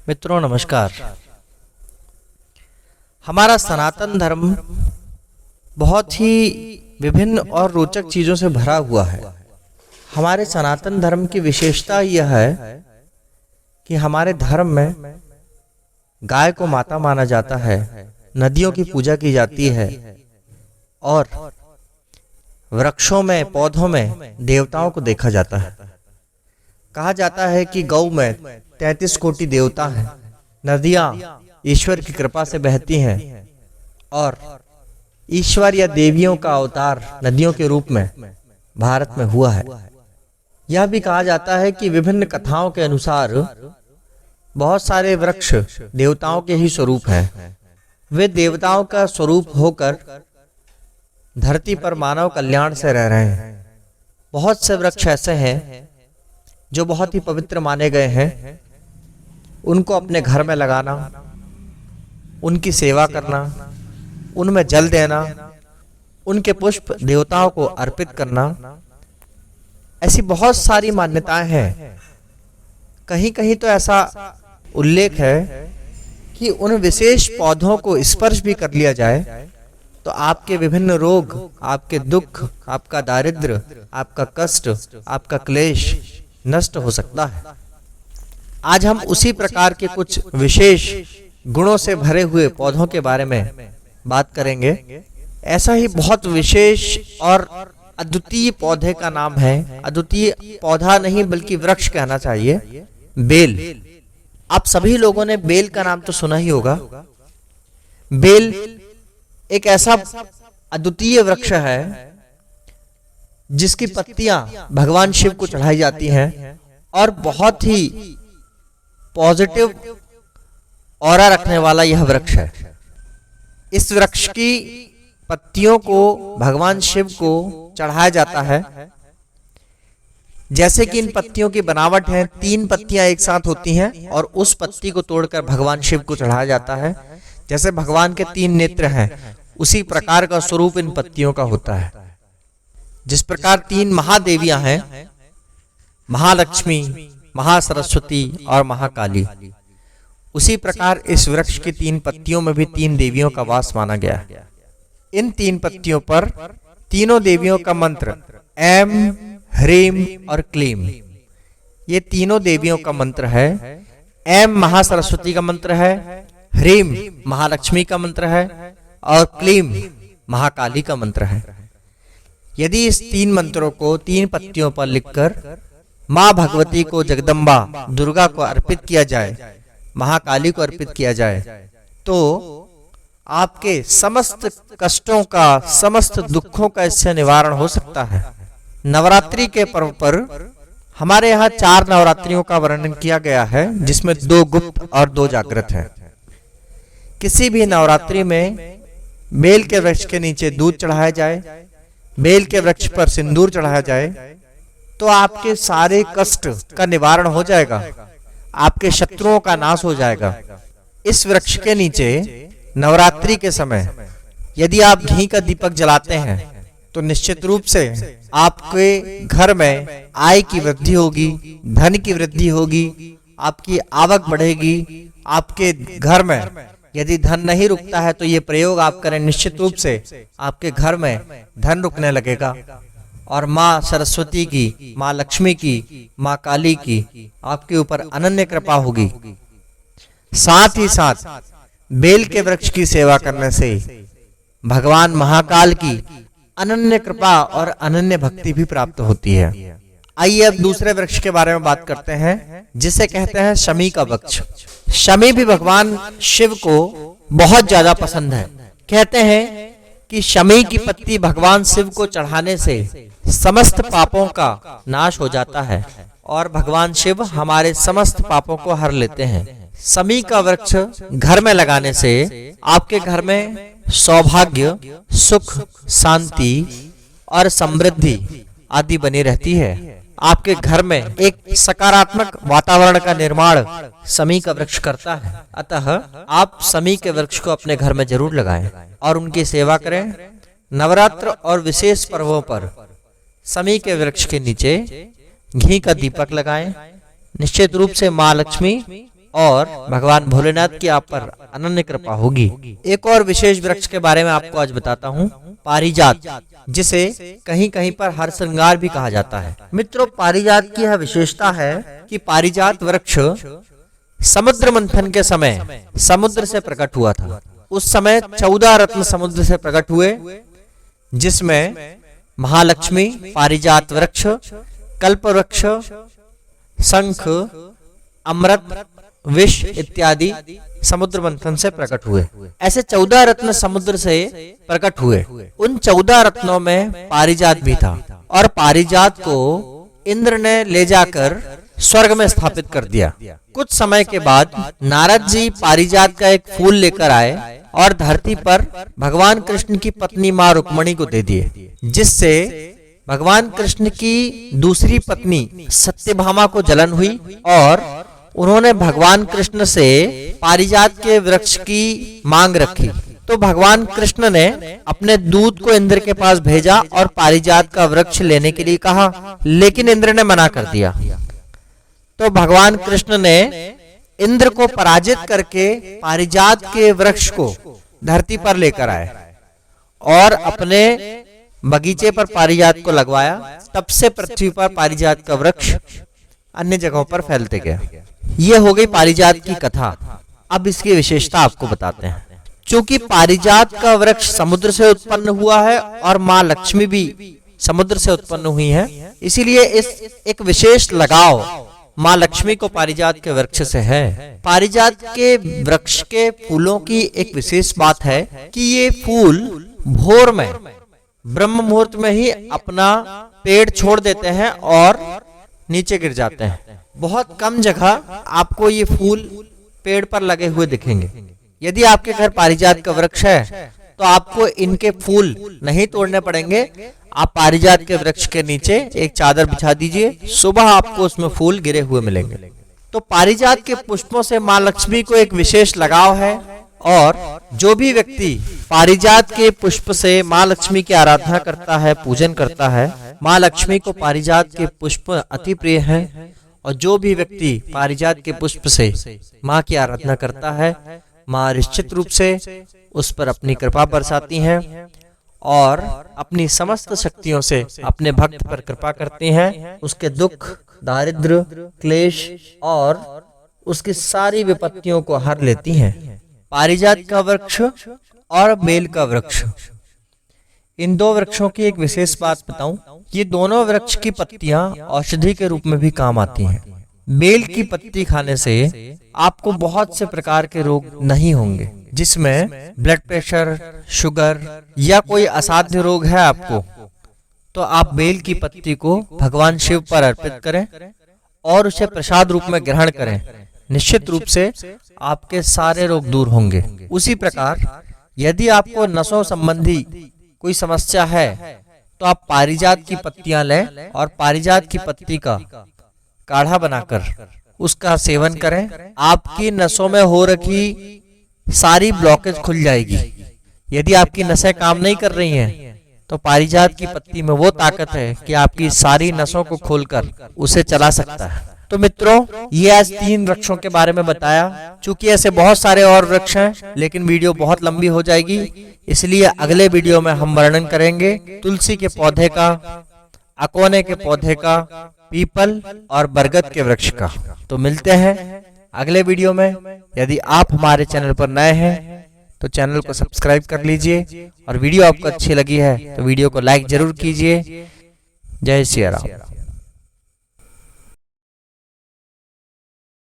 मित्रों नमस्कार। हमारा सनातन धर्म बहुत ही विभिन्न और रोचक चीजों से भरा हुआ है। हमारे सनातन धर्म की विशेषता यह है कि हमारे धर्म में गाय को माता माना जाता है, नदियों की पूजा की जाती है और वृक्षों में पौधों में देवताओं को देखा जाता है। कहा जाता है कि गौ में 33 कोटि देवता हैं, नदियां ईश्वर की कृपा से बहती हैं और ईश्वर या देवियों का अवतार नदियों के रूप में भारत में हुआ है। यह भी कहा जाता है कि विभिन्न कथाओं के अनुसार बहुत सारे वृक्ष देवताओं के ही स्वरूप हैं। वे देवताओं का स्वरूप होकर धरती पर मानव कल्याण से रह रहे हैं। बहुत से वृक्ष ऐसे हैं जो बहुत ही पवित्र माने गए हैं। उनको अपने घर में लगाना, उनकी सेवा करना, उनमें जल देना, उनके पुष्प देवताओं को अर्पित करना, ऐसी बहुत सारी मान्यताएं हैं। कहीं कहीं तो ऐसा उल्लेख है कि उन विशेष पौधों को स्पर्श भी कर लिया जाए तो आपके विभिन्न रोग, आपके दुख, आपका दारिद्र्य, आपका कष्ट, आपका क्लेश नष्ट हो सकता है। आज हम उसी प्रकार के कुछ विशेष गुणों से भरे हुए पौधों के बारे में बात करेंगे। ऐसा ही बहुत विशेष और अद्वितीय पौधे का नाम है, अद्वितीय पौधा नहीं बल्कि वृक्ष कहना चाहिए, बेल। आप सभी लोगों ने बेल का नाम तो सुना ही होगा। बेल एक ऐसा अद्वितीय वृक्ष है जिसकी पत्तियां भगवान शिव को चढ़ाई जाती हैं और बहुत ही पॉजिटिव ऑरा रखने वाला यह वृक्ष है। इस वृक्ष की पत्तियों को भगवान शिव को चढ़ाया जाता है। जैसे कि इन पत्तियों की बनावट है, 3 पत्तियां एक साथ होती हैं और उस पत्ती को तोड़कर भगवान शिव को चढ़ाया जाता है। जैसे भगवान के 3 नेत्र हैं, उसी प्रकार का स्वरूप इन पत्तियों का होता है। जिस प्रकार 3 महादेवियां हैं, महालक्ष्मी, महासरस्वती और महाकाली, उसी प्रकार इस वृक्ष की 3 पत्तियों में भी 3 देवियों का वास माना गया है। इन 3 पत्तियों पर तीनों देवियों का मंत्र ऐम, ह्रीम और क्लीम, ये तीनों देवियों का मंत्र है। ऐम महासरस्वती का मंत्र है, ह्रीम महालक्ष्मी का मंत्र है और क्लीम महाकाली का मंत्र है। यदि इस 3 मंत्रों को 3 पत्तियों पर लिखकर माँ भगवती को, जगदम्बा दुर्गा को अर्पित किया जाए, महाकाली को अर्पित किया जाए, तो आपके समस्त कष्टों का, समस्त दुखों का इससे निवारण हो सकता है। नवरात्रि के पर्व पर हमारे यहाँ 4 नवरात्रियों का वर्णन किया गया है, जिसमें 2 गुप्त और 2 जागृत है। किसी भी नवरात्रि में बेल के वृक्ष के नीचे दूध चढ़ाया जाए, बेल के वृक्ष पर सिंदूर चढ़ाया जाए तो आपके सारे कष्ट का निवारण हो जाएगा, आपके शत्रुओं का नाश हो जाएगा। इस वृक्ष के नीचे नवरात्रि के समय यदि आप घी का दीपक जलाते हैं तो निश्चित रूप से आपके घर में आय की वृद्धि होगी, धन की वृद्धि होगी, आपकी आवक बढ़ेगी। आपके घर में यदि धन नहीं रुकता है तो ये प्रयोग आप करें, निश्चित रूप से आपके घर में धन रुकने लगेगा और माँ सरस्वती की, माँ लक्ष्मी की, माँ काली की आपके ऊपर अनन्य कृपा होगी। साथ ही साथ बेल के वृक्ष की सेवा करने से भगवान महाकाल की अनन्य कृपा और अनन्य भक्ति भी प्राप्त होती है। आइए अब दूसरे वृक्ष के बारे में बात करते हैं, जिसे कहते हैं शमी का वृक्ष। शमी भी भगवान शिव को बहुत ज्यादा पसंद है। कहते हैं कि शमी की पत्ती भगवान शिव को चढ़ाने से समस्त पापों का नाश हो जाता है और भगवान शिव हमारे समस्त पापों को हर लेते हैं। शमी का वृक्ष घर में लगाने से आपके घर में सौभाग्य, सुख, शांति और समृद्धि आदि बनी रहती है। आपके घर में एक सकारात्मक वातावरण का निर्माण शमी का वृक्ष करता है। अतः आप शमी के वृक्ष को अपने घर में जरूर लगाएं और उनकी सेवा करें। नवरात्र और विशेष पर्वों पर शमी के वृक्ष के नीचे घी का दीपक लगाएं। निश्चित रूप से माँ लक्ष्मी और भगवान भोलेनाथ की आप पर अनन्य कृपा होगी। एक और विशेष वृक्ष के बारे में आपको आज बताता हूँ, पारिजात, जिसे कहीं कहीं पर हर श्रृंगार भी कहा जाता है। मित्रों, पारिजात की यह विशेषता है कि पारिजात वृक्ष समुद्र मंथन के समय समुद्र से प्रकट हुआ था। उस समय 14 रत्न समुद्र से प्रकट हुए, जिसमें महालक्ष्मी, पारिजात वृक्ष, कल्प वृक्ष, शंख, अमृत, विष इत्यादि समुद्र मंथन से प्रकट हुए। ऐसे 14 रत्न समुद्र से प्रकट हुए। उन 14 रत्नों में पारिजात भी था और पारिजात को इंद्र ने ले जाकर स्वर्ग में स्थापित कर दिया। कुछ समय के बाद नारद जी पारिजात का एक फूल लेकर आए और धरती पर भगवान कृष्ण की पत्नी मां रुक्मणी को दे दिए, जिससे भगवान कृष्ण की दूसरी पत्नी सत्यभामा को जलन हुई और उन्होंने भगवान कृष्ण से पारिजात के वृक्ष की मांग रखी। तो भगवान कृष्ण ने अपने दूत को इंद्र के पास भेजा और पारिजात का वृक्ष लेने के लिए कहा, लेकिन इंद्र ने मना कर दिया। तो भगवान कृष्ण ने इंद्र को पराजित करके पारिजात के वृक्ष को धरती पर लेकर आए और अपने बगीचे पर पारिजात को लगवाया। तब से पृथ्वी पर पारिजात का वृक्ष अन्य जगहों पर फैलते गया। ये हो गई पारिजात की कथा। अब इसकी विशेषता आपको बताते हैं। चूंकि पारिजात का वृक्ष समुद्र से उत्पन्न हुआ है और माँ लक्ष्मी भी समुद्र से उत्पन्न हुई है, इसीलिए इस एक विशेष लगाव माँ लक्ष्मी को पारिजात के वृक्ष से है। पारिजात के वृक्ष के फूलों की एक विशेष बात है कि ये फूल भोर में ब्रह्म मुहूर्त में ही अपना पेड़ छोड़ देते हैं और नीचे गिर जाते हैं। बहुत कम जगह आपको ये फूल पेड़ पर लगे हुए दिखेंगे। यदि आपके घर पारिजात का वृक्ष है तो आपको इनके फूल नहीं तोड़ने पड़ेंगे। आप पारिजात के वृक्ष के नीचे एक चादर बिछा दीजिए, सुबह आपको उसमें फूल गिरे हुए मिलेंगे। तो पारिजात के पुष्पों से माँ लक्ष्मी को एक विशेष लगाव है और जो भी व्यक्ति पारिजात के पुष्प से माँ लक्ष्मी की आराधना करता है, पूजन करता है, माँ लक्ष्मी को पारिजात के पुष्प अति प्रिय हैं। और जो भी व्यक्ति पारिजात के पुष्प से माँ की आराधना करता है, माँ निश्चित रूप से उस पर अपनी कृपा बरसाती हैं और अपनी समस्त शक्तियों से अपने भक्त पर कृपा करती हैं। उसके दुख, दारिद्र्य, क्लेश और उसकी सारी विपत्तियों को हर लेती हैं। पारिजात का वृक्ष और बेल का वृक्ष, इन दो वृक्षों की एक विशेष बात बताऊं, ये दोनों वृक्ष की पत्तियां औषधि के रूप में भी काम आती हैं। बेल की पत्ती खाने से आपको बहुत से प्रकार के रोग नहीं होंगे, जिसमें ब्लड प्रेशर, शुगर या कोई असाध्य रोग है आपको, तो आप बेल की पत्ती को भगवान शिव पर अर्पित करें और उसे प्रसाद रूप में ग्रहण करें। निश्चित रूप से आपके सारे रोग दूर होंगे। उसी प्रकार यदि आपको नसों संबंधी कोई समस्या है तो आप पारिजात की पत्तियां लें और पारिजात की पत्ती का काढ़ा बनाकर उसका सेवन करें। आपकी नसों में हो रखी सारी ब्लॉकेज खुल जाएगी। यदि आपकी नसें काम नहीं कर रही हैं तो पारिजात की पत्ती में वो ताकत है कि आपकी सारी नसों को खोलकर उसे चला सकता है। तो मित्रों, ये आज 3 वृक्षों के बारे में बताया। चूंकि ऐसे बहुत सारे और वृक्ष हैं, लेकिन वीडियो बहुत लंबी हो जाएगी, इसलिए अगले वीडियो में हम वर्णन करेंगे तुलसी के पौधे का, अकोने के पौधे का, पीपल और बरगद के वृक्ष का। तो मिलते हैं अगले वीडियो में। यदि आप हमारे चैनल पर नए हैं तो चैनल को सब्सक्राइब कर लीजिए और वीडियो आपको अच्छी लगी है तो वीडियो को लाइक जरूर कीजिए। जय सिया राम।